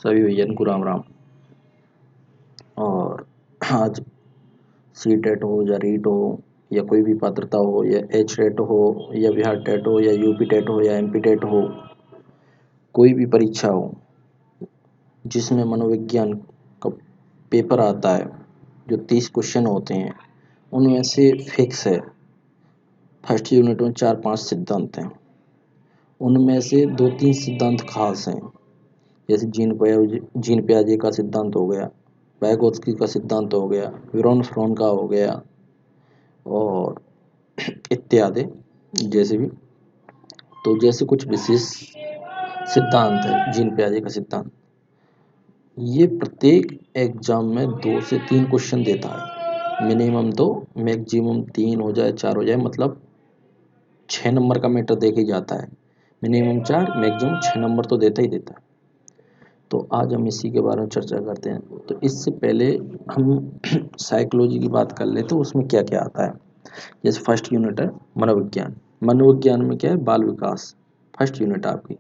सभी भैया को राम राम। और आज सी टेट हो या रीट हो या कोई भी पात्रता हो या एच टेट हो या बिहार टेट हो या यूपी टेट हो या एमपी टेट हो, कोई भी परीक्षा हो जिसमें मनोविज्ञान का पेपर आता है, जो 30 क्वेश्चन होते हैं उनमें से फिक्स है फर्स्ट यूनिट में 4-5 सिद्धांत हैं। उनमें से 2-3 सिद्धांत खास हैं, जैसे जीन पियाजे का सिद्धांत हो गया, वाइगोत्स्की का सिद्धांत हो गया, विरोन का हो गया और इत्यादि। जैसे भी तो जैसे कुछ विशेष सिद्धांत है जीन पियाजे का सिद्धांत, ये प्रत्येक एग्जाम में 2 से 3 क्वेश्चन देता है। मिनिमम 2, मैक्सिमम 3 हो जाए 4 हो जाए, मतलब 6 नंबर का मैटर देके जाता है। मिनिमम 4, मैक्सिमम 6 नंबर तो देता ही देता है। तो आज हम इसी के बारे में चर्चा करते हैं। तो इससे पहले हम साइकोलॉजी की बात कर लेते हैं, उसमें क्या क्या आता है। जैसे फर्स्ट यूनिट है मनोविज्ञान। मनोविज्ञान में क्या है, बाल विकास फर्स्ट यूनिट आपकी।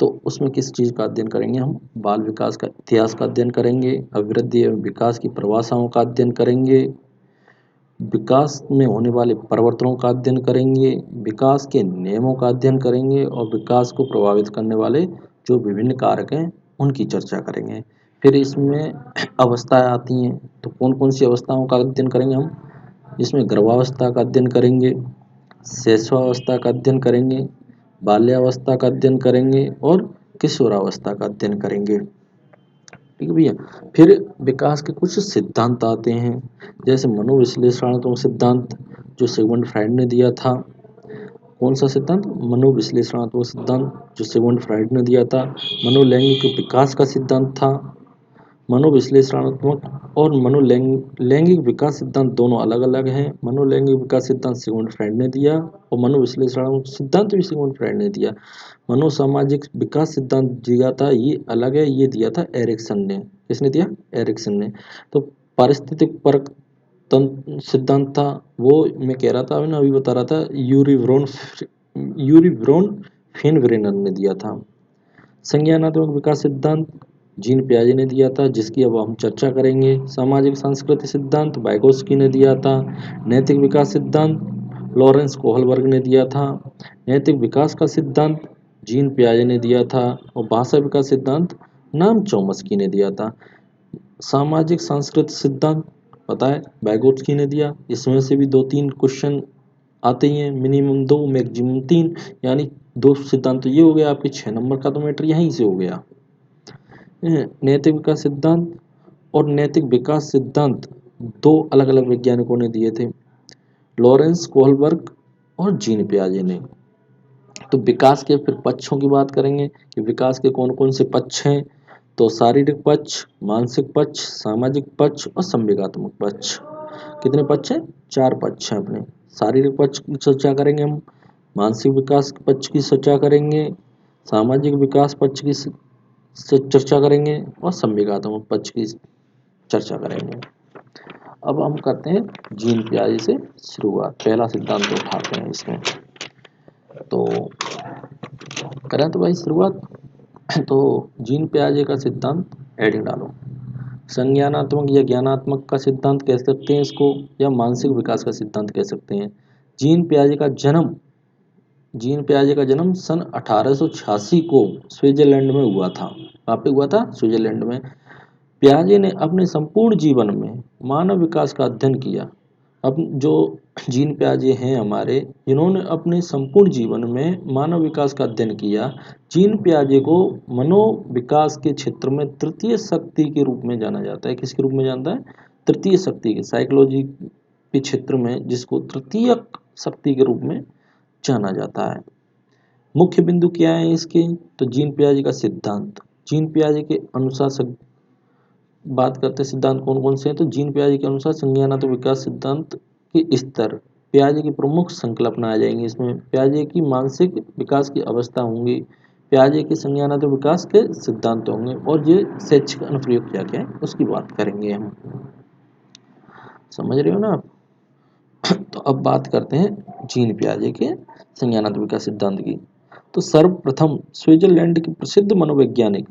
तो उसमें किस चीज़ का अध्ययन करेंगे हम, बाल विकास का इतिहास का अध्ययन करेंगे, अभिवृद्धि एवं विकास की प्रवासाओं का अध्ययन करेंगे, विकास में होने वाले परिवर्तनों का अध्ययन करेंगे, विकास के नियमों का अध्ययन करेंगे और विकास को प्रभावित करने वाले जो विभिन्न कारक हैं उनकी चर्चा करेंगे। फिर इसमें अवस्थाएं आती हैं, तो कौन कौन सी अवस्थाओं का अध्ययन करेंगे हम। इसमें गर्भावस्था का अध्ययन करेंगे, शैशवावस्था का अध्ययन करेंगे, बाल्यावस्था का अध्ययन करेंगे और किशोरावस्था का अध्ययन करेंगे। ठीक है भैया। फिर विकास के कुछ सिद्धांत आते हैं, जैसे मनोविश्लेषणात्मक सिद्धांत जो सिगमंड फ्राइड ने दिया था। कौन सा सिद्धांत, मनोविश्लेषणात्मक सिद्धांत जो सिगमंड फ्राइड ने दिया था। मनोलैंगिक विकास का सिद्धांत था। मनोविश्लेषणात्मक और मनोलैंगिक विकास सिद्धांत दोनों अलग अलग हैं। मनोलैंगिक विकास सिद्धांत सिगमंड फ्राइड ने दिया और मनोविश्लेषणात्मक सिद्धांत भी सिगमंड फ्राइड ने दिया। मनोसामाजिक विकास सिद्धांत दिया था, ये अलग है, ये दिया था एरिक्सन ने। किसने दिया, एरिक्सन ने। तो पारिस्थितिक परक सिद्धांत था, वो मैं कह रहा था अभी बता रहा था, यूरी फेनवेरेनर ने दिया था। संज्ञानात्मक विकास सिद्धांत जीन पियाजे ने दिया था, जिसकी अब हम चर्चा करेंगे। सामाजिक सांस्कृतिक सिद्धांत वाइगोत्स्की ने दिया था। नैतिक विकास सिद्धांत लॉरेंस कोहलबर्ग ने दिया था। नैतिक विकास का सिद्धांत जीन पियाजे ने दिया था और भाषा विकास सिद्धांत नाम चॉम्स्की ने दिया था। सामाजिक सांस्कृतिक सिद्धांत पता है वाइगोत्स्की ने दिया। इसमें से भी 2-3 क्वेश्चन आते ही हैं, मिनिमम 2 मैक्सिमम 3, यानी 2 सिद्धांत तो ये हो गया आपके 6 नंबर का, तो मैटर यहीं से हो गया। नैतिक विकास सिद्धांत और नैतिक विकास सिद्धांत 2 अलग अलग वैज्ञानिकों ने दिए थे, लॉरेंस कोहलबर्ग और जीन पियाजे ने। तो विकास के फिर पक्षों की बात करेंगे कि विकास के कौन कौन से पक्ष हैं। तो शारीरिक पक्ष, मानसिक पक्ष, सामाजिक पक्ष और संवेगात्मक पक्ष। कितने पक्ष हैं, 4 पक्ष हैं अपने। शारीरिक पक्ष की चर्चा करेंगे हम, मानसिक विकास पक्ष की चर्चा करेंगे, सामाजिक विकास पक्ष की चर्चा करेंगे और संवेगात्मक पक्ष की चर्चा करेंगे। अब हम करते हैं जीन पियाजे से शुरुआत, पहला सिद्धांत उठाते हैं इसमें। तो करें तो भाई शुरुआत। तो जीन पियाजे का सिद्धांत हेडिंग डालो, संज्ञानात्मक या ज्ञानात्मक का सिद्धांत कह सकते हैं इसको, या मानसिक विकास का सिद्धांत कह सकते हैं। जीन पियाजे का जन्म सन 1886 को स्विट्जरलैंड में हुआ था। वहाँ पे हुआ था, स्विट्जरलैंड में। पियाजे ने अपने संपूर्ण जीवन में मानव विकास का अध्ययन किया। अब जो जीन पियाजे हैं हमारे, इन्होंने अपने संपूर्ण जीवन में मानव विकास का अध्ययन किया। जीन पियाजे को मनोविकास के क्षेत्र में तृतीय शक्ति के रूप में जाना जाता है। किसके रूप में जानता है, तृतीय शक्ति के, साइकोलॉजी के क्षेत्र में जिसको तृतीय शक्ति के रूप में जाना जाता है। मुख्य बिंदु क्या है इसके, तो जीन पियाजे का सिद्धांत। जीन पियाजे के अनुसार बात करते हैं सिद्धांत कौन कौन से हैं, तो जीन पियाजे के अनुसार संज्ञानात्मक विकास सिद्धांत के स्तर, पियाजे की प्रमुख संकल्पना आ जाएंगी इसमें। पियाजे की मानसिक विकास की अवस्था होंगी, पियाजे के संज्ञानात्मक विकास के सिद्धांत होंगे, और ये शैक्षिक अनुप्रयोग क्या क्या है उसकी बात करेंगे हम। समझ रहे हो ना आप। तो अब बात करते हैं जीन पियाजे के संज्ञानात्मक विकास सिद्धांत की। तो सर्वप्रथम स्विट्जरलैंड के प्रसिद्ध मनोवैज्ञानिक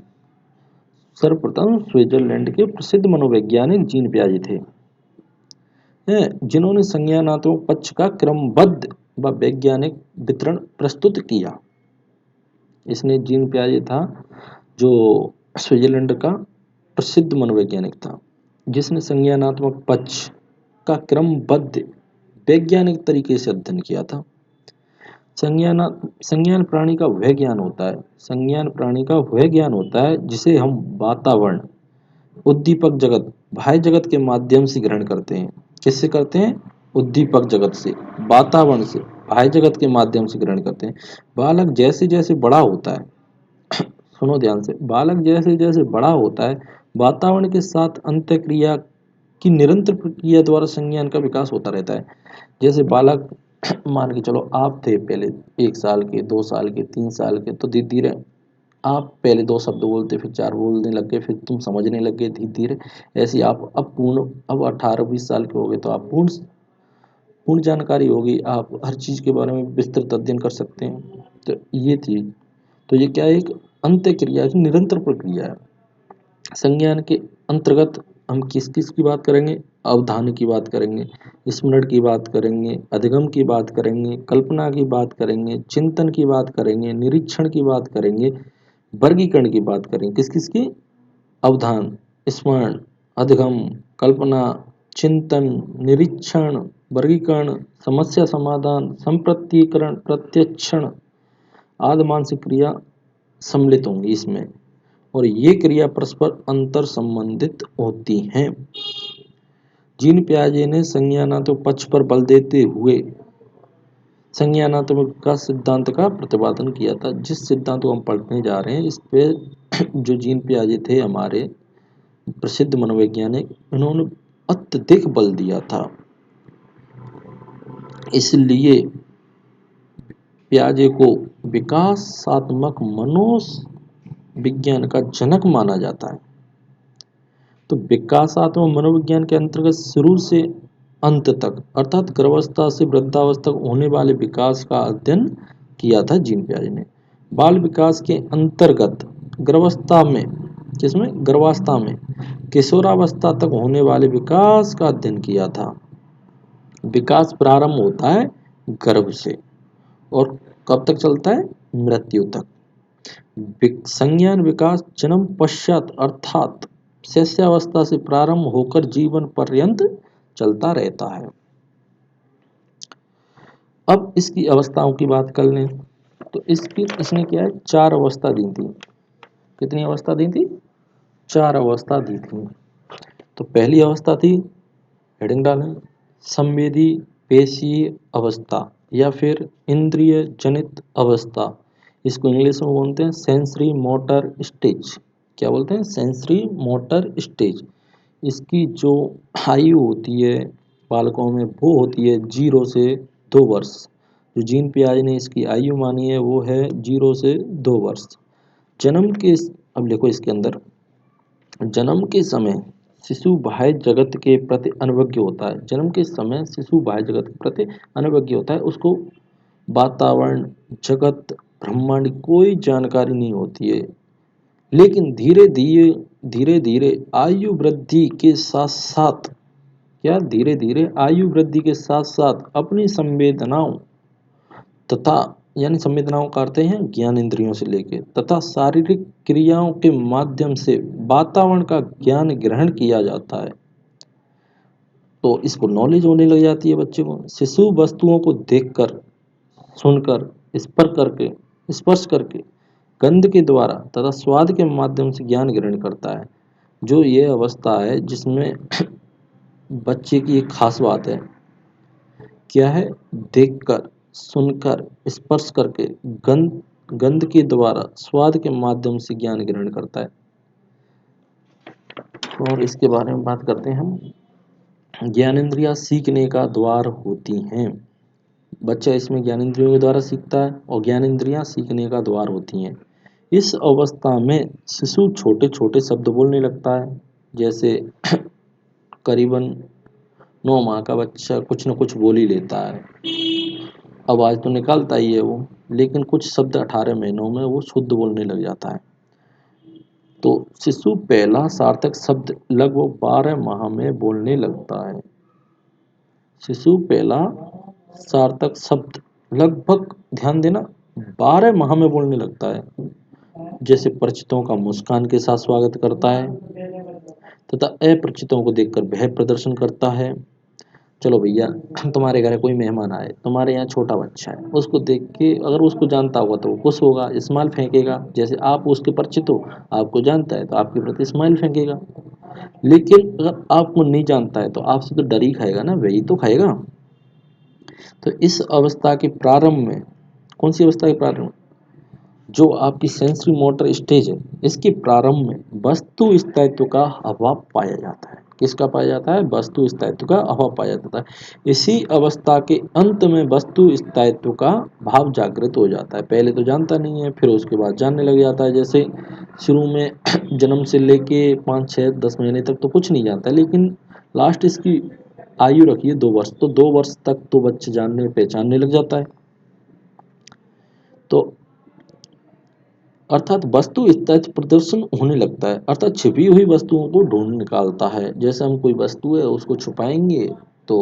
सर्वप्रथम स्विट्जरलैंड के प्रसिद्ध मनोवैज्ञानिक जीन पियाजे थे, जिन्होंने संज्ञानात्मक पक्ष का क्रमबद्ध व वैज्ञानिक वितरण प्रस्तुत किया। इसने जीन पियाजे था जो स्विट्जरलैंड का प्रसिद्ध मनोवैज्ञानिक था, जिसने संज्ञानात्मक पक्ष का क्रमबद्ध वैज्ञानिक तरीके से अध्ययन किया था। संज्ञान प्राणी का वह ज्ञान होता है, संज्ञान प्राणी का वह ज्ञान होता है जिसे हम वातावरण, उद्दीपक जगत, बाह्य जगत के माध्यम से ग्रहण करते हैं। किससे करते हैं? उद्दीपक जगत से, वातावरण से, बाह्य जगत के माध्यम से ग्रहण करते हैं। बालक जैसे जैसे बड़ा होता है सुनो ध्यान से, बालक जैसे जैसे बड़ा होता है, वातावरण के साथ अंतःक्रिया की निरंतर प्रक्रिया द्वारा संज्ञान का विकास होता रहता है। जैसे बालक मान के चलो आप थे पहले 1 साल के, 2 साल के, 3 साल के, तो धीरे धीरे आप पहले 2 शब्द बोलते, फिर 4 बोलने लग गए, फिर तुम समझने लग गए धीरे धीरे। ऐसे ही आप अब 18-20 साल के हो गए तो आप पूर्ण जानकारी होगी, आप हर चीज़ के बारे में विस्तृत अध्ययन कर सकते हैं। तो ये थी, तो ये क्या है? एक अंत्यक्रिया की निरंतर प्रक्रिया है। संज्ञान के अंतर्गत हम किस किस की बात करेंगे? अवधान की बात करेंगे, स्मरण की बात करेंगे, अधिगम की बात करेंगे, कल्पना की बात करेंगे, चिंतन की बात करेंगे, निरीक्षण की बात करेंगे, वर्गीकरण की बात करेंगे। किस किस की? अवधान, स्मरण, अधिगम, कल्पना, चिंतन, निरीक्षण, वर्गीकरण, समस्या समाधान, संप्रतीकरण, प्रत्यक्षण आदि मानसिक क्रिया सम्मिलित होंगी इसमें, और ये क्रिया परस्पर अंतर संबंधित होती हैं। जीन पियाजे ने संज्ञानात्मक पक्ष पर बल देते हुए संज्ञानात्मक का सिद्धांत का प्रतिपादन किया था। जिस सिद्धांत को हम पढ़ने जा रहे हैं, इस पे जो जीन पियाजे थे हमारे प्रसिद्ध मनोवैज्ञानिक, इन्होंने अत्यधिक बल दिया था। इसलिए पियाजे को विकासात्मक मनोविज्ञान का जनक माना जाता है। तो विकासात्मक मनोविज्ञान के अंतर्गत शुरू से अंत तक, अर्थात गर्भावस्था से वृद्धावस्था तक होने वाले विकास का अध्ययन किया था जीन पियाजे ने। बाल विकास के अंतर्गत गर्भावस्था में, जिसमें गर्भावस्था में किशोरावस्था तक होने वाले विकास का अध्ययन किया था। विकास प्रारंभ होता है गर्भ से और कब तक चलता है? मृत्यु तक। संज्ञान विकास जन्म पश्चात अर्थात शिशुअवस्था से प्रारंभ होकर जीवन पर्यंत चलता रहता है। अब इसकी अवस्थाओं की बात कर लें तो इसने क्या है? 4 अवस्था दी थी। कितनी अवस्था दी थी? 4 अवस्था दी थी। तो पहली अवस्था थी, हेडिंग डालें, संवेदी पेशीय अवस्था या फिर इंद्रिय जनित अवस्था। इसको इंग्लिश में बोलते हैं सेंसरी मोटर स्टेज। क्या बोलते हैं? Sensory motor stage. इसकी जो आयु होती है बालकों में वो होती है 0 से 2 वर्ष। जो जीन पियाजे ने इसकी आयु मानी है वो है 0 से 2 वर्ष। जन्म के, अब देखो इसके अंदर, जन्म के समय शिशु बाह्य जगत के प्रति अनभिज्ञ होता है। जन्म के समय शिशु बाह्य जगत के प्रति अनभिज्ञ होता है। उसको वातावरण, जगत, ब्रह्मांड की कोई जानकारी नहीं होती है। लेकिन धीरे धीरे आयु वृद्धि के साथ साथ, क्या? धीरे धीरे आयु वृद्धि के साथ साथ अपनी संवेदनाओं तथा, यानी संवेदनाओं का अर्थ है ज्ञान इंद्रियों से लेके, तथा शारीरिक क्रियाओं के माध्यम से वातावरण का ज्ञान ग्रहण किया जाता है। तो इसको नॉलेज होने लग जाती है बच्चे को। शिशु वस्तुओं को देखकर, सुनकर, स्पर्श करके, गंध के द्वारा तथा स्वाद के माध्यम से ज्ञान ग्रहण करता है। जो ये अवस्था है जिसमें बच्चे की एक खास बात है, क्या है? देखकर, सुनकर, स्पर्श करके, गंध के द्वारा, स्वाद के माध्यम से ज्ञान ग्रहण करता है। और इसके बारे में बात करते हैं हम। ज्ञानेंद्रियां सीखने का द्वार होती हैं। बच्चा इसमें ज्ञानेंद्रियों के द्वारा सीखता है और ज्ञानेंद्रियां सीखने का द्वार होती हैं। इस अवस्था में शिशु छोटे छोटे शब्द बोलने लगता है। जैसे करीबन 9 माह का बच्चा कुछ न कुछ बोल ही लेता है। आवाज तो निकालता ही है वो, लेकिन कुछ शब्द 18 महीनों में वो शुद्ध बोलने लग जाता है। तो शिशु पहला सार्थक शब्द लगभग 12 माह में बोलने लगता है। शिशु पहला सार्थक शब्द लगभग, ध्यान देना, 12 माह में बोलने लगता है। जैसे परिचितों का मुस्कान के साथ स्वागत करता है तथा अपरिचितों को देखकर भय प्रदर्शन करता है। चलो भैया, तुम्हारे घर कोई मेहमान आए, तुम्हारे यहाँ छोटा बच्चा है, उसको देख के अगर उसको जानता होगा तो वो खुश होगा, स्माइल फेंकेगा। जैसे आप उसके परिचित हो, आपको जानता है तो आपके प्रति स्माइल फेंकेगा। लेकिन अगर आपको नहीं जानता है तो आपसे तो डर ही खाएगा ना, वही तो खाएगा। तो इस अवस्था के प्रारंभ में, कौन सी अवस्था के प्रारंभ में, जो आपकी सेंसरी मोटर स्टेज है, इसके प्रारंभ में वस्तु स्थायित्व का अभाव पाया जाता है। किसका पाया जाता है? वस्तु स्थायित्व का अभाव पाया जाता है। इसी अवस्था के अंत में वस्तु स्थायित्व का भाव जागृत हो जाता है। पहले तो जानता नहीं है, फिर उसके बाद जानने लग जाता है। जैसे शुरू में जन्म से लेके 5, 6, 10 महीने तक तो कुछ नहीं जानता, लेकिन लास्ट इसकी आयु रखिए 2 वर्ष, तो 2 वर्ष तक तो बच्चे जानने पहचानने लग जाता है। तो अर्थात वस्तु स्थायित्व प्रदर्शन होने लगता है, अर्थात छिपी हुई वस्तुओं को ढूंढ निकालता है। जैसे हम कोई वस्तु है उसको छुपाएंगे तो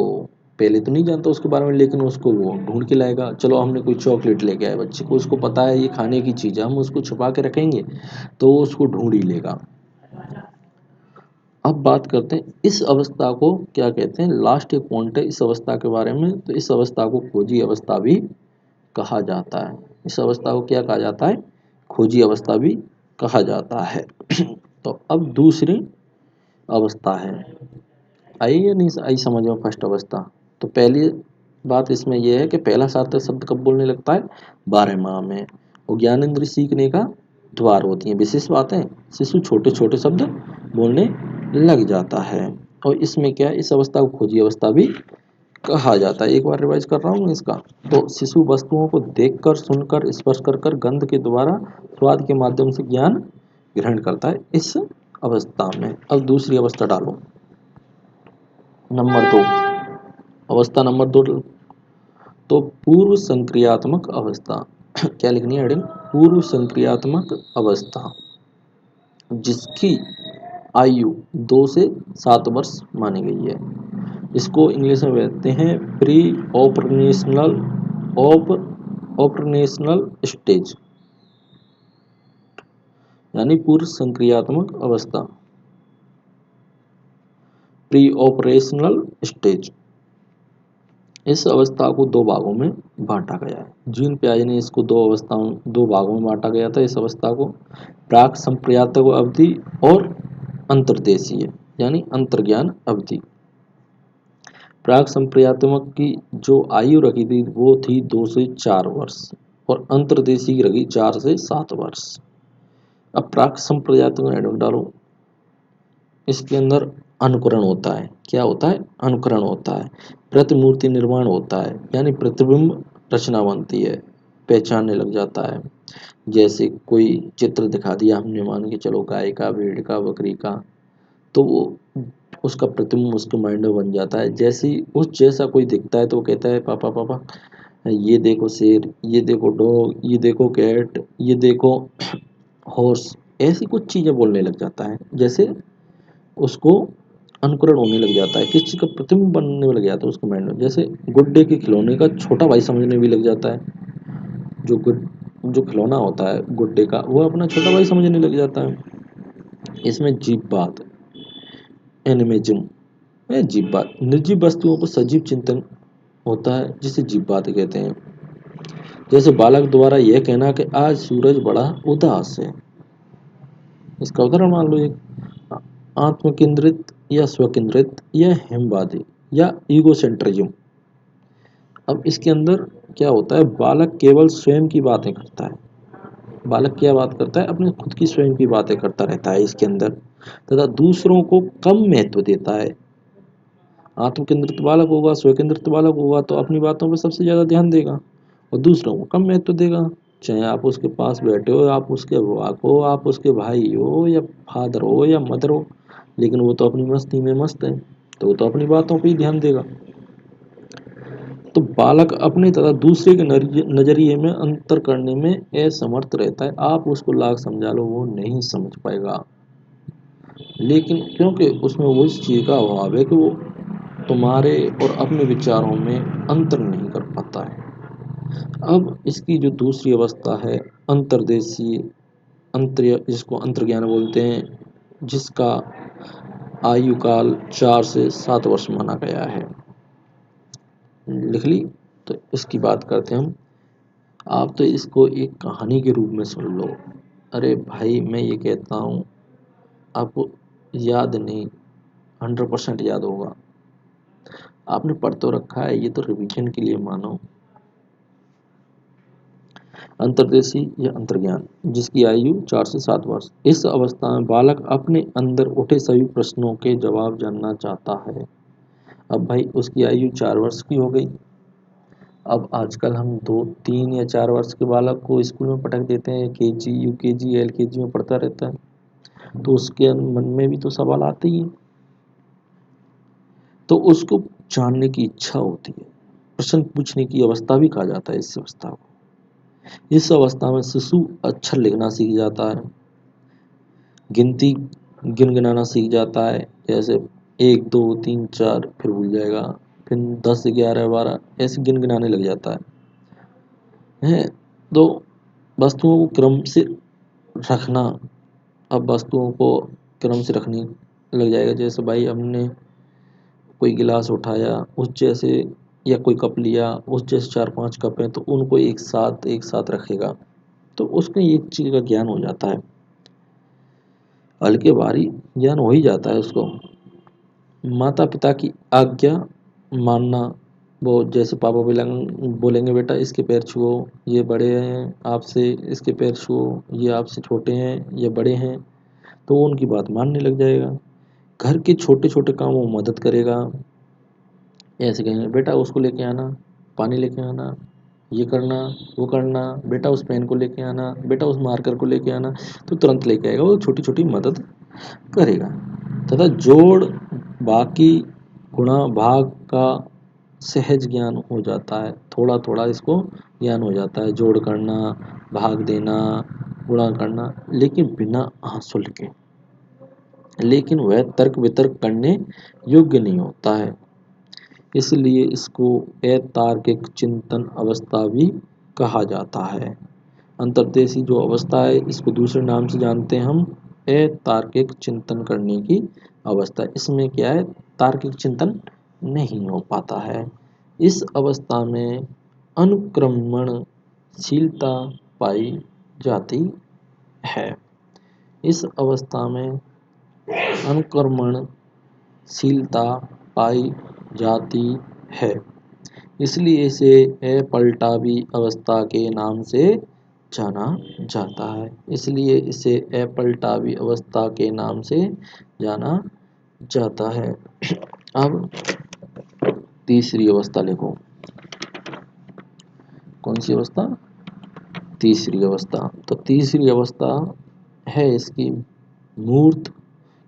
पहले तो नहीं जानता उसके बारे में, लेकिन उसको वो ढूंढ के लाएगा। चलो हमने कोई चॉकलेट लेके आए बच्चे को, उसको पता है ये खाने की चीज़ है, हम उसको छुपा के रखेंगे तो वो उसको ढूंढ ही लेगा। अब बात करते हैं इस अवस्था को क्या कहते हैं। लास्ट एक पॉइंट है इस अवस्था के बारे में, तो इस अवस्था को खोजी अवस्था भी कहा जाता है। इस अवस्था को क्या कहा जाता है? खोजी अवस्था भी कहा जाता है। तो अब दूसरी अवस्था है, आई या नहीं आई समझ में? फर्स्ट अवस्था, तो पहली बात इसमें यह है कि पहला सार्थक शब्द कब बोलने लगता है? 12 माह में। और ज्ञानेंद्रिय सीखने का द्वार होती है। विशेष बातें, शिशु छोटे छोटे शब्द बोलने लग जाता है। और इसमें क्या है, इस अवस्था को खोजी अवस्था भी कहा जाता है। एक बार रिवाइज कर रहा हूँ इसका। तो शिशु वस्तुओं को देखकर, सुनकर, स्पर्श कर गंध के द्वारा, स्वाद के माध्यम से ज्ञान ग्रहण करता है इस अवस्था में। अब दूसरी अवस्था डालो, नंबर 2, अवस्था नंबर 2। तो पूर्व संक्रियात्मक अवस्था क्या लिखनी है हेडिंग? पूर्व संक्रियात्मक अवस्था, जिसकी आयु 2 से 7 वर्ष मानी गई है। इसको इंग्लिश में कहते हैं प्री ऑपरेशनल स्टेज, यानी पूर्व संक्रियात्मक अवस्था, प्री ऑपरेशनल स्टेज। इस अवस्था को 2 भागों में बांटा गया है। जीन पियाजे ने इसको 2 भागों में बांटा गया था। इस अवस्था को प्राक संप्रायतक अवधि और अंतर्देशीय, यानी अंतर्ज्ञान अवधि। प्राक संप्रायत्मक की जो आयु रखी थी वो थी 2 से 4 वर्ष, और अंतर्देशीय की रखी 4 से 7 वर्ष। अब प्राक संप्रायत्मक एडम डालो, इसके अंदर अनुकरण होता है। क्या होता है? अनुकरण होता है। प्रतिमूर्ति निर्माण होता है, यानी प्रतिबिंब रचना बनती है, पहचानने लग जाता है। जैसे कोई चित्र दिखा दिया हमने, मान के चलो गाय का, भेड़ का, बकरी का, तो वो उसका प्रतिबिंब उसके माइंड में बन जाता है। जैसे ही उस जैसा कोई दिखता है तो वो कहता है पापा पापा ये देखो शेर, ये देखो डॉग, ये देखो कैट, ये देखो हॉर्स, ऐसी कुछ चीजें बोलने लग जाता है। जैसे उसको अनुकरण होने लग जाता है, किस चीज का प्रतिबिंब बनने में लग जाता है उसके माइंड में। जैसे गुड्डे के खिलौने का छोटा भाई समझने भी लग जाता है। जो खिलौना होता है गुड्डे का, वो अपना छोटा भाई समझने लग जाता है। इसमें जीव बात, एनिमिज्म है। जीव बात निर्जीव वस्तुओं पर सजीव चिंतन होता है, जिसे जीव बात कहते हैं। जैसे बालक द्वारा यह कहना कि आज सूरज बड़ा उदास है, इसका उदाहरण मान लो। एक आत्म केंद्रित या स्वकेंद्रित या हिमवादी या ईगोसेंट्रिज्म। अब इसके अंदर क्या होता है, बालक केवल स्वयं की बातें करता है। बालक क्या बात करता है? अपने खुद की स्वयं की बातें करता रहता है इसके अंदर, तथा दूसरों को कम महत्व देता है। आत्म केंद्रित बालक होगा, स्वकेंद्रित बालक होगा तो अपनी बातों पर सबसे ज्यादा ध्यान देगा और दूसरों को कम महत्व देगा। चाहे आप उसके पास बैठे हो, आप उसके अभिभावक हो, आप उसके भाई हो या फादर हो या मदर हो, लेकिन वो तो अपनी मस्ती में मस्त है, तो वो तो अपनी बातों पर ही ध्यान देगा। तो बालक अपने तथा दूसरे के नजरिए में अंतर करने में असमर्थ रहता है। आप उसको लाख समझा लो वो नहीं समझ पाएगा, लेकिन क्योंकि उसमें वो इस चीज का अभाव है कि वो तुम्हारे और अपने विचारों में अंतर नहीं कर पाता है। अब इसकी जो दूसरी अवस्था है अंतर्देशीय अंतर, जिसको अंतर्ज्ञान बोलते हैं, जिसका आयु काल 4 से 7 वर्ष माना गया है। लिख ली? तो इसकी बात करते हैं हम। आप तो इसको एक कहानी के रूप में सुन लो। अरे भाई मैं ये कहता हूँ आपको याद नहीं, 100% याद होगा, आपने पढ़ तो रखा है, ये तो रिवीजन के लिए मानो। अंतर्देशी या अंतर्ज्ञान, जिसकी आयु 4 से 7 वर्ष। इस अवस्था में बालक अपने अंदर उठे सभी प्रश्नों के जवाब जानना चाहता है। अब भाई उसकी आयु 4 वर्ष की हो गई। अब आजकल हम 2, 3 या 4 वर्ष के बालक को स्कूल में पटक देते हैं, केजी, यूकेजी, एलकेजी में पढ़ता रहता है, तो उसके मन में भी तो सवाल आते ही हैं, तो उसको जानने की इच्छा होती है। प्रश्न पूछने की अवस्था भी कहा जाता है इस अवस्था को। इस अवस्था में शिशु अक्षर लिखना सीख जाता है, गिनती गिनगिनाना सीख जाता है, जैसे 1 2 3 4 फिर भूल जाएगा, फिर 10 11 12 ऐसे गिनगिनाने लग जाता है। तो वस्तुओं को क्रम से रखना, अब वस्तुओं को क्रम से रखनी लग जाएगा। जैसे भाई हमने कोई गिलास उठाया उस जैसे, या कोई कप लिया उस जैसे 4 5 कप हैं तो उनको एक साथ रखेगा, तो उसको एक चीज़ का ज्ञान हो जाता है, हल्के भारी ज्ञान हो ही जाता है उसको। माता पिता की आज्ञा मानना, वो जैसे पापा बोलेंगे बेटा इसके पैर छुओ, ये बड़े हैं आपसे, इसके पैर छुओ, ये आपसे छोटे हैं या बड़े हैं, तो वो उनकी बात मानने लग जाएगा। घर के छोटे छोटे कामों में मदद करेगा, ऐसे कहेंगे बेटा उसको लेके आना, पानी लेके आना, ये करना, वो करना, बेटा उस पेन को लेके आना, बेटा उस मार्कर को लेके आना, तो तुरंत लेके आएगा, वो छोटी छोटी मदद करेगा। तथा जोड़ बाकी गुणा भाग का सहज ज्ञान हो जाता है, थोड़ा थोड़ा इसको ज्ञान हो जाता है, जोड़ करना, भाग देना, गुणा करना, लेकिन बिना हासिल के। लेकिन वह तर्क वितर्क करने योग्य नहीं होता है, इसलिए इसको अतार्किक चिंतन अवस्था भी कहा जाता है। अंतर्देशी जो अवस्था है इसको दूसरे नाम से जानते हैं हम अतार्किक चिंतन करने की अवस्था। इसमें क्या है, तार्किक चिंतन नहीं हो पाता है। इस अवस्था में अनुक्रमणशीलता पाई जाती है। इस अवस्था में अनुक्रमणशीलता पाई जाती है, इसलिए इसे अपलटावी अवस्था के नाम से जाना जाता है। इसलिए इसे अपलटावी अवस्था के नाम से जाना जाता है। अब तीसरी अवस्था लिखो। कौन सी अवस्था? तीसरी अवस्था। तो तीसरी अवस्था है इसकी मूर्त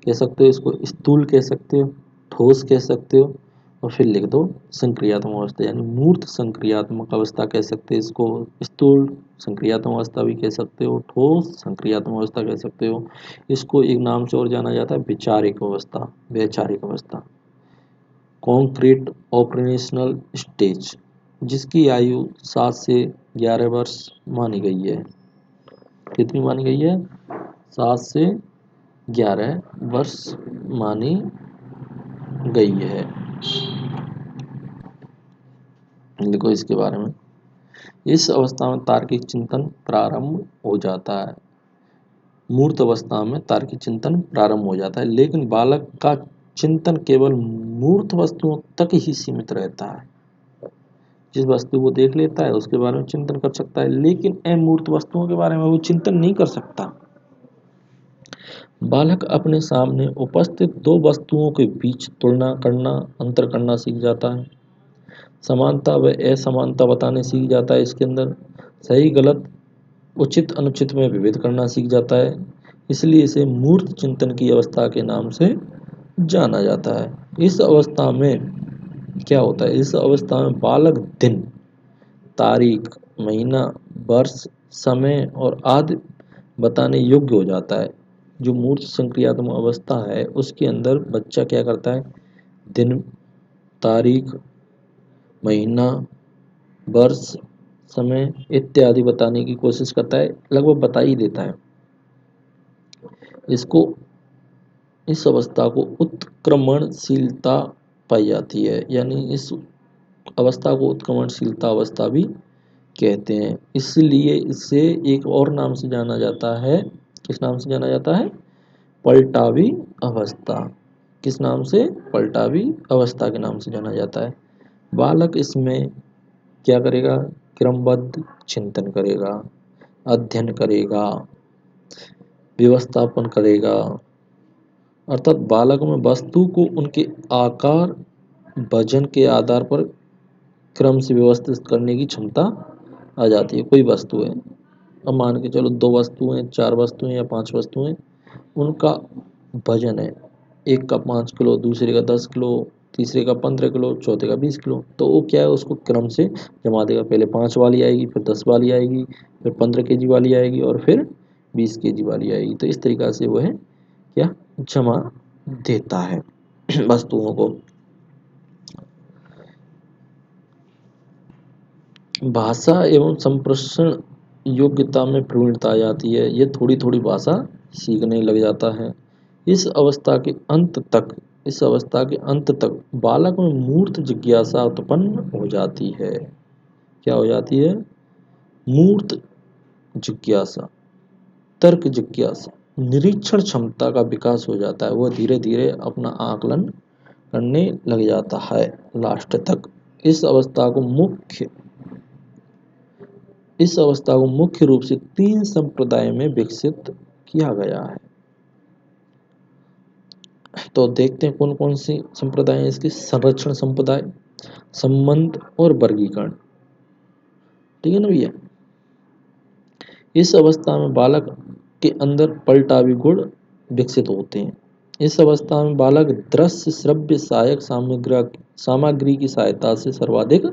कह सकते हो, इसको स्थूल कह सकते हो, ठोस कह सकते हो, और फिर लिख दो संक्रियात्मक अवस्था, यानी मूर्त संक्रियात्मक अवस्था कह सकते हो इसको, स्थूल संक्रियात्मक अवस्था भी कह सकते हो, ठोस संक्रियात्मक अवस्था कह सकते हो। इसको एक नाम से और जाना जाता है वैचारिक अवस्था, वैचारिक अवस्था, कॉन्क्रीट ऑपरेशनल स्टेज, जिसकी आयु 7 से 11 वर्ष मानी गई है। कितनी मानी गई है? 7 से 11 वर्ष मानी गई है। देखो इसके बारे में, इस अवस्था में तार्किक चिंतन प्रारंभ हो जाता है। मूर्त अवस्था में तार्किक चिंतन प्रारंभ हो जाता है, लेकिन बालक का चिंतन केवल मूर्त वस्तुओं तक ही सीमित रहता है। जिस वस्तु को देख लेता है उसके बारे में चिंतन कर सकता है, लेकिन अमूर्त वस्तुओं के बारे में वो चिंतन नहीं कर सकता। बालक अपने सामने उपस्थित दो वस्तुओं के बीच तुलना करना, अंतर करना सीख जाता है। समानता व असमानता बताने सीख जाता है। इसके अंदर सही गलत, उचित अनुचित में विभेद करना सीख जाता है। इसलिए इसे मूर्त चिंतन की अवस्था के नाम से जाना जाता है। इस अवस्था में क्या होता है? इस अवस्था में बालक दिन, तारीख, महीना, वर्ष, समय और आदि बताने योग्य हो जाता है। जो मूर्त संक्रियात्मक अवस्था है उसके अंदर बच्चा क्या करता है? दिन, तारीख, महीना, वर्ष, समय इत्यादि बताने की कोशिश करता है, लगभग बता ही देता है। इसको इस अवस्था को उत्क्रमणशीलता पाई जाती है, यानी इस अवस्था को उत्क्रमणशीलता अवस्था भी कहते हैं। इसलिए इसे एक और नाम से जाना जाता है। किस नाम से जाना जाता है? पलटावी अवस्था। किस नाम से? पलटावी अवस्था के नाम से जाना जाता है। बालक इसमें क्या करेगा? क्रमबद्ध चिंतन करेगा, अध्ययन करेगा, व्यवस्थापन करेगा, अर्थात बालक में वस्तु को उनके आकार, वजन के आधार पर क्रम से व्यवस्थित करने की क्षमता आ जाती है। कोई वस्तु है, अब मान के चलो 2 वस्तुएं, 4 वस्तुएं या 5 वस्तुएं, उनका वजन है, एक का 5 किलो, दूसरे का 10 किलो, तीसरे का 15 किलो, चौथे का 20 किलो। तो वो क्या है, उसको क्रम से जमा देगा। पहले 5 वाली आएगी, फिर 10 वाली आएगी, फिर 15 केजी वाली आएगी और फिर 20 केजी वाली आएगी। तो इस तरीक़ा से वो है क्या, जमा देता है वस्तुओं को। भाषा एवं संप्रेषण योग्यता में प्रवीणता आ जाती है। ये थोड़ी थोड़ी भाषा सीखने लग जाता है। इस अवस्था के अंत तक इस अवस्था के अंत तक बालक में मूर्त जिज्ञासा उत्पन्न हो जाती है। क्या हो जाती है? मूर्त जिज्ञासा, तर्क जिज्ञासा, निरीक्षण क्षमता का विकास हो जाता है। वह धीरे धीरे अपना आकलन करने लग जाता है लास्ट तक। इस अवस्था को मुख्य रूप से 3 संप्रदाय में विकसित किया गया है। तो देखते हैं कौन कौन सी संप्रदाय हैं इसके। संरक्षण संप्रदाय, संबंध और वर्गीकरण। ठीक है ना भैया? इस अवस्था में बालक के अंदर पलटावी गुण विकसित होते हैं। इस अवस्था में बालक दृश्य, श्रव्य, सहायक सामग्री की सहायता से सर्वाधिक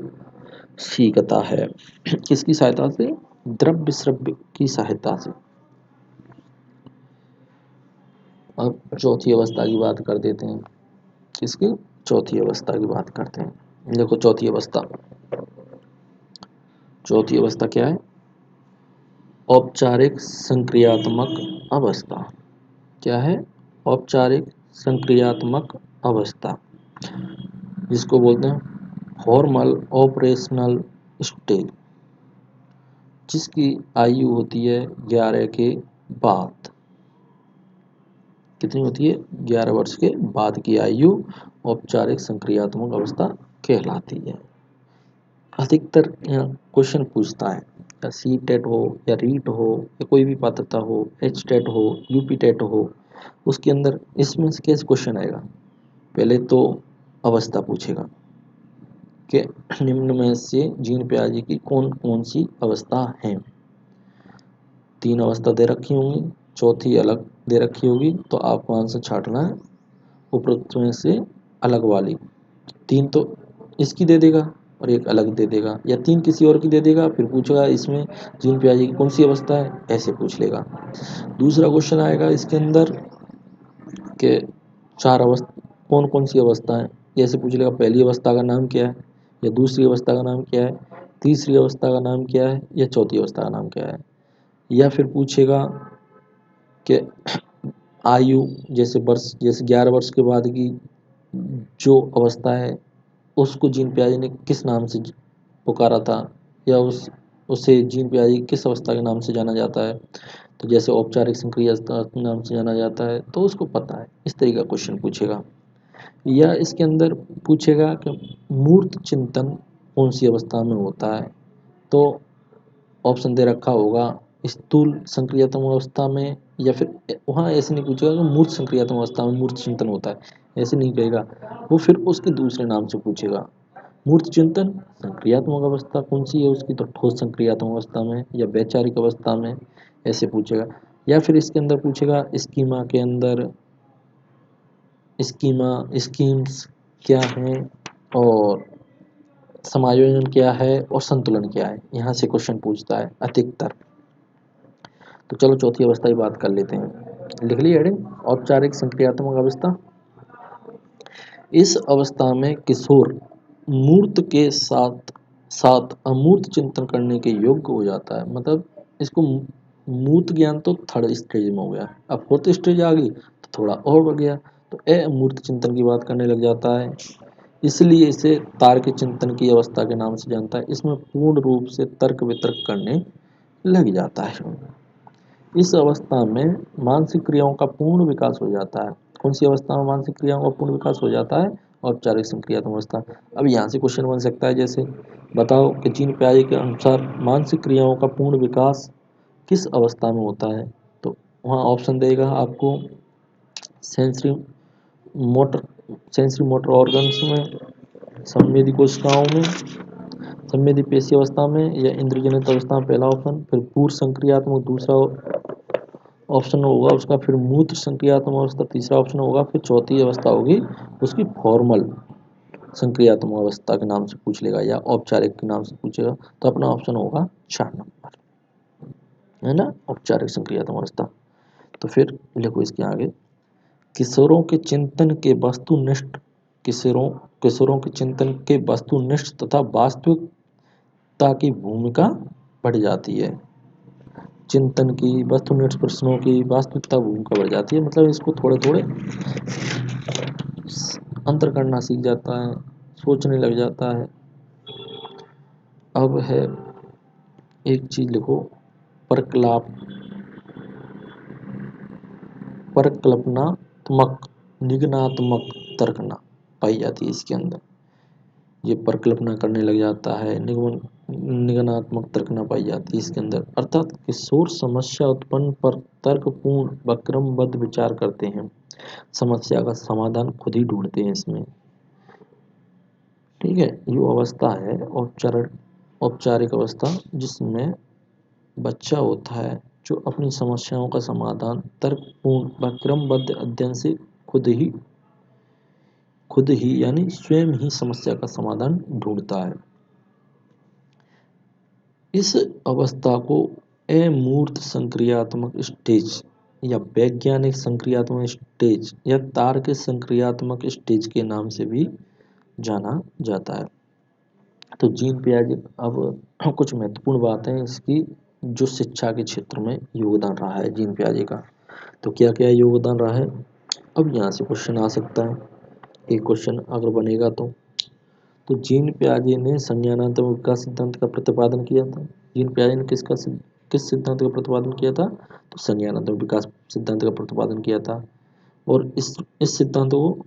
सीखता है। किसकी सहायता से? द्रव्य श्रव्य की सहायता से। अब चौथी अवस्था की बात कर देते हैं। किसकी? चौथी अवस्था की बात करते हैं। देखो चौथी अवस्था क्या है? औपचारिक संक्रियात्मक अवस्था। क्या है? औपचारिक संक्रियात्मक अवस्था, जिसको बोलते हैं फॉर्मल ऑपरेशनल स्टेज, जिसकी आयु होती है 11 के बाद। कितनी होती है? 11 वर्ष के बाद की आयु औपचारिक संक्रियात्मक अवस्था कहलाती है। अधिकतर क्वेश्चन पूछता है, या सी टेट हो या रीट हो या कोई भी पात्रता हो, एच टेट हो, यूपी टेट हो, उसके अंदर इसमें से कैसे क्वेश्चन आएगा? पहले तो अवस्था पूछेगा कि निम्न में से जीन प्याजी की कौन कौन सी अवस्था है। 3 अवस्था दे रखी होंगी, चौथी अलग दे रखी होगी, तो आपको आंसर छाटना है उपरोक्त में से अलग वाली। 3 तो इसकी दे देगा और एक अलग दे देगा, या 3 किसी और की दे देगा, फिर पूछेगा इसमें जीन प्याजी की कौन सी अवस्था है, ऐसे पूछ लेगा। दूसरा क्वेश्चन आएगा इसके अंदर कि 4 अवस्था कौन कौन सी अवस्था है, ऐसे पूछ लेगा। पहली अवस्था का नाम क्या है, या दूसरी अवस्था का नाम क्या है, तीसरी अवस्था का नाम क्या है, या चौथी अवस्था का नाम क्या है। या फिर पूछेगा कि आयु, जैसे वर्ष, जैसे 11 वर्ष के बाद की जो अवस्था है उसको जीन प्याजे ने किस नाम से पुकारा था, या उसे जीन प्याजे किस अवस्था के नाम से जाना जाता है। तो जैसे औपचारिक संक्रिया नाम से जाना जाता है तो उसको पता है। इस तरीके का क्वेश्चन पूछेगा। या इसके अंदर पूछेगा कि मूर्त चिंतन कौन सी अवस्था में होता है। तो ऑप्शन दे रखा होगा स्थूल संक्रियात्मक अवस्था में, या फिर वहाँ ऐसे नहीं पूछेगा कि मूर्त संक्रियात्मक अवस्था में मूर्त चिंतन होता है, ऐसे नहीं कहेगा वो। फिर उसके दूसरे नाम से पूछेगा, मूर्त चिंतन संक्रियात्मक अवस्था कौन सी है उसकी, तो ठोस संक्रियात्मक अवस्था में या वैचारिक अवस्था में, ऐसे पूछेगा। या फिर इसके अंदर पूछेगा स्कीमा के अंदर स्कीम्स क्या हैं, और समायोजन क्या है और संतुलन क्या है, यहाँ से क्वेश्चन पूछता है अधिकतर। तो चलो चौथी अवस्था की बात कर लेते हैं। लिख ली हेडिंग, औपचारिक संक्रियात्मक अवस्था। इस अवस्था में किशोर मूर्त के साथ साथ अमूर्त चिंतन करने के योग्य हो जाता है। मतलब इसको मूर्त ज्ञान तो थर्ड स्टेज में हो गया, अब फोर्थ स्टेज आ गई तो थोड़ा और बढ़ गया, तो अमूर्त चिंतन की बात करने लग जाता है। इसलिए इसे तार्किक चिंतन की अवस्था के नाम से जानता है। इसमें पूर्ण रूप से तर्क वितर्क करने लग जाता है। इस अवस्था में मानसिक क्रियाओं का पूर्ण विकास हो जाता है। कौन सी अवस्था में मानसिक क्रियाओं का पूर्ण विकास हो जाता है? औपचारिक संक्रियात्मक अवस्था। अब यहाँ से क्वेश्चन बन सकता है, जैसे बताओ कि जीन पियाजे के अनुसार मानसिक क्रियाओं का पूर्ण विकास किस अवस्था में होता है? तो वहाँ ऑप्शन देगा आपको sensory motor sensory motor organs में, संवेदी कोशिकाओं में, संवेदी पेशी अवस्था में, या इंद्रजनित अवस्था में, पहला ऑप्शन। फिर पूर्व संक्रियात्मक दूसरा ऑप्शन होगा उसका, फिर मूत्र संक्रियात्मक अवस्था तीसरा ऑप्शन होगा, फिर चौथी अवस्था होगी उसकी फॉर्मल संक्रियात्मक अवस्था के नाम से पूछ लेगा या औपचारिक के नाम से पूछेगा। तो अपना ऑप्शन होगा 4 नंबर, है ना, औपचारिक संक्रियात्मक अवस्था। तो फिर लिखो इसके आगे, किशोरों के चिंतन के वस्तुनिष्ठ किशोरों किशोरों के चिंतन के वस्तुनिष्ठ तथा वास्तविकता की भूमिका बढ़ जाती है। चिंतन की वस्तुनिष्ठ प्रश्नों की वास्तविकता भूमिका बढ़ जाती है, मतलब इसको थोड़े थोड़े अंतर करना सीख जाता है, सोचने लग जाता है। अब है एक चीज लिखो, परकलाप परकल्पनात्मक निगनात्मक तर्कना पाई जाती है इसके अंदर। ये परकल्पना करने लग जाता है, निगनात्मक तर्कना पाई जाती है इसके अंदर। अर्थात किशोर समस्या उत्पन्न पर तर्कपूर्ण व क्रमबद्ध विचार करते हैं, समस्या का समाधान खुद ही ढूंढते हैं इसमें। ठीक है, ये अवस्था है औपचारिक अवस्था, जिसमें बच्चा होता है जो अपनी समस्याओं का समाधान तर्कपूर्ण व क्रमबद्ध अध्ययन से खुद ही यानी स्वयं ही समस्या का समाधान ढूंढता है। इस अवस्था को अमूर्त संक्रियात्मक स्टेज या वैज्ञानिक संक्रियात्मक स्टेज या तार्किक संक्रियात्मक स्टेज के नाम से भी जाना जाता है। तो जीन पियाजे, अब कुछ महत्वपूर्ण बातें इसकी जो शिक्षा के क्षेत्र में योगदान रहा है जीन पियाजे का। तो क्या क्या योगदान रहा है, अब यहाँ से क्वेश्चन आ सकता है, एक क्वेश्चन अगर बनेगा तो जीन पियाजे ने संज्ञानात्मक विकास सिद्धांत का प्रतिपादन किया था। जीन पियाजे ने किस सिद्धांत का प्रतिपादन किया था? तो संज्ञानात्मक विकास सिद्धांत का प्रतिपादन किया था। और इस सिद्धांत को,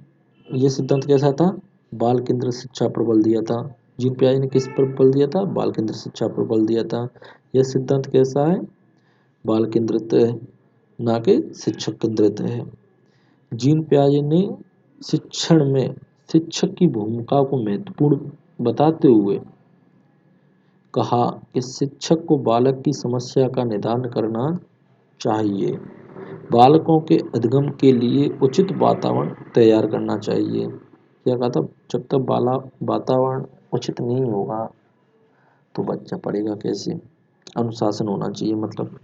यह सिद्धांत कैसा था? बाल केंद्रित शिक्षा पर बल दिया था। जीन पियाजे ने किस पर बल दिया था? बाल केंद्रित शिक्षा पर बल दिया था। यह सिद्धांत कैसा है? बाल केंद्रित है, ना कि शिक्षक केंद्रित है। जीन पियाजे ने शिक्षण में शिक्षक की भूमिका को महत्वपूर्ण बताते हुए कहा कि शिक्षक को बालक की समस्या का निदान करना चाहिए, बालकों के अधिगम के लिए उचित वातावरण तैयार करना चाहिए। क्या कहा था? जब तक वातावरण उचित नहीं होगा तो बच्चा पढ़ेगा कैसे? अनुशासन होना चाहिए मतलब।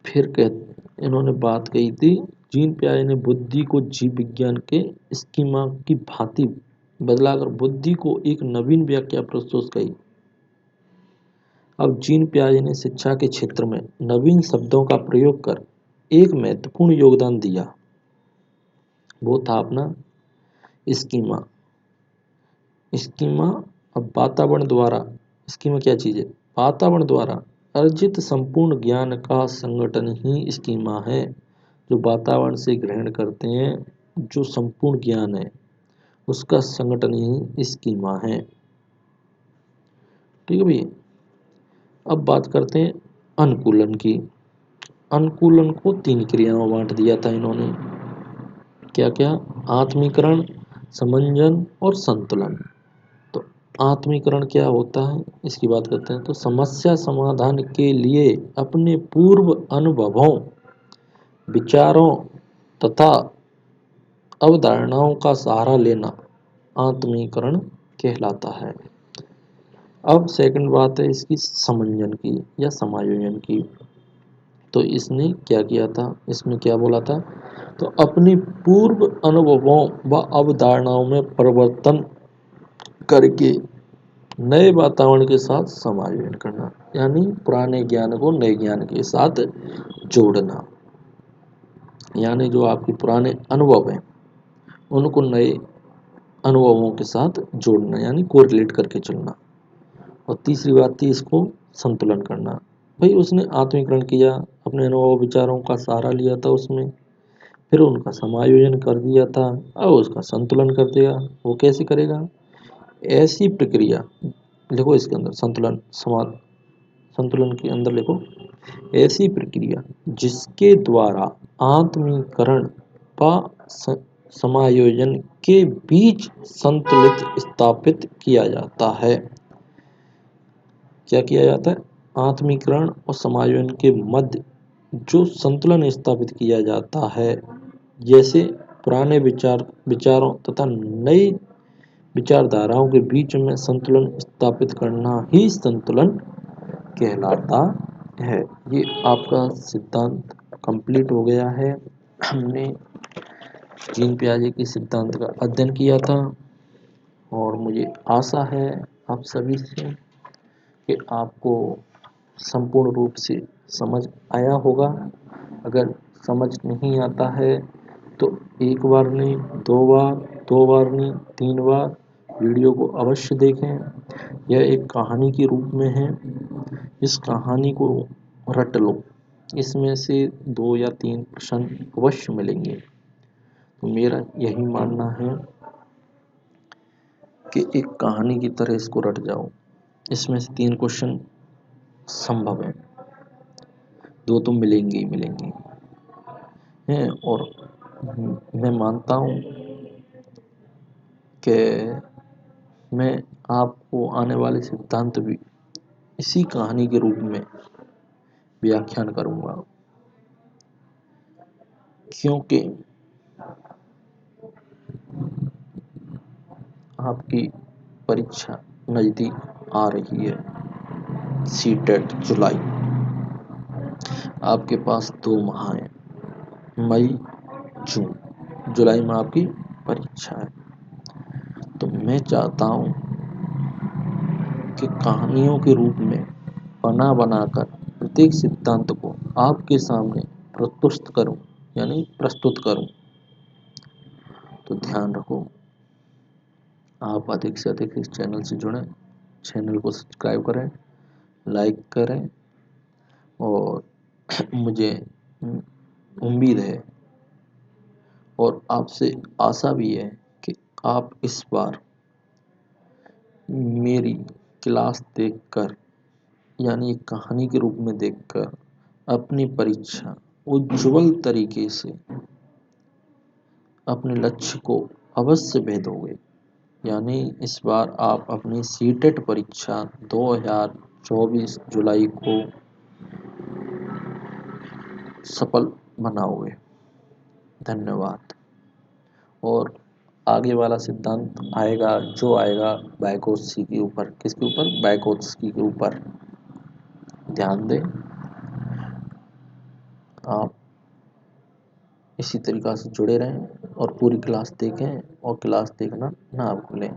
फिर इन्होंने बात कही थी, जीन पियाजे ने बुद्धि को जीव विज्ञान के स्कीमा की भांति बदलाकर बुद्धि को एक नवीन व्याख्या प्रस्तुत की। अब जीन पियाजे ने शिक्षा के क्षेत्र में नवीन शब्दों का प्रयोग कर एक महत्वपूर्ण योगदान दिया, वो था अपना स्कीमा। स्कीमा, अब वातावरण द्वारा, स्कीमा क्या चीज है? वातावरण द्वारा अर्जित संपूर्ण ज्ञान का संगठन ही स्कीमा है। जो वातावरण से ग्रहण करते हैं, जो संपूर्ण ज्ञान है उसका संगठन ही स्कीमा है। ठीक है भैया, अब बात करते हैं अनुकूलन की। अनुकूलन को 3 क्रियाओं में बांट दिया था इन्होंने। क्या क्या? आत्मीकरण, समंजन और संतुलन। तो आत्मीकरण क्या होता है इसकी बात करते हैं। तो समस्या समाधान के लिए अपने पूर्व अनुभवों, विचारों तथा अवधारणाओं का सहारा लेना आत्मीकरण कहलाता है। अब सेकंड बात है इसकी समंजन की या समायोजन की। तो इसने क्या किया था, इसमें क्या बोला था, तो अपनी पूर्व अनुभवों व अवधारणाओं में परिवर्तन करके नए वातावरण के साथ समायोजन करना, यानी पुराने ज्ञान को नए ज्ञान के साथ जोड़ना, यानी जो आपके पुराने अनुभव हैं उनको नए अनुभवों के साथ जोड़ना, यानी कोरिलेट करके चलना। और तीसरी बात थी इसको संतुलन करना। भाई उसने आत्मीकरण किया, अपने अनुभव विचारों का सहारा लिया था उसमें, फिर उनका समायोजन कर दिया था, अब उसका संतुलन कर देगा। वो कैसे करेगा, ऐसी प्रक्रिया लिखो इसके अंदर, संतुलन के अंदर लिखो, ऐसी प्रक्रिया जिसके द्वारा आत्मीकरण व समायोजन के बीच संतुलित स्थापित किया जाता है। क्या किया जाता है, आत्मीकरण और समायोजन के मध्य जो संतुलन स्थापित किया जाता है, जैसे पुराने विचारों तथा नई विचारधाराओं के बीच में संतुलन स्थापित करना ही संतुलन कहलाता है। ये आपका सिद्धांत कंप्लीट हो गया है। हमने जीन पियाजे के सिद्धांत का अध्ययन किया था और मुझे आशा है आप सभी से कि आपको संपूर्ण रूप से समझ आया होगा। अगर समझ नहीं आता है तो एक बार नहीं, दो बार नहीं, 3 बार वीडियो को अवश्य देखें। यह एक कहानी के रूप में है, इस कहानी को रट लो, इसमें से 2 या 3 प्रश्न अवश्य मिलेंगे। तो मेरा यही मानना है कि एक कहानी की तरह इसको रट जाओ, इसमें से 3 क्वेश्चन संभव है, 2 तो मिलेंगे ही मिलेंगे हैं। और मैं मानता हूँ कि मैं आपको आने वाले सिद्धांत भी इसी कहानी के रूप में व्याख्यान करूँगा, क्योंकि आपकी परीक्षा नज़दीक आ रही है, सीटेट जुलाई। आपके पास 2 माह हैं, मई जून, जुलाई में आपकी परीक्षा है। तो मैं चाहता हूँ कि कहानियों के रूप में बनाकर प्रत्येक सिद्धांत को आपके सामने प्रस्तुत करूं। तो ध्यान रखो, आप अधिक से अधिक इस चैनल से जुड़ें, चैनल को सब्सक्राइब करें, लाइक करें। और मुझे उम्मीद है और आपसे आशा भी है कि आप इस बार मेरी क्लास देखकर, यानी एक कहानी के रूप में देखकर अपनी परीक्षा उज्ज्वल तरीके से अपने लक्ष्य को अवश्य भेदोगे। यानी इस बार आप अपनी सीटेट परीक्षा 2024 जुलाई को सफल बनाओगे। धन्यवाद। और आगे वाला सिद्धांत आएगा, जो आएगा बायकोत्स्की के ऊपर, किसके ऊपर, बायकोत्स्की के ऊपर। ध्यान दें, आप इसी तरीक़ा से जुड़े रहें और पूरी क्लास देखें और क्लास देखना ना भूलें।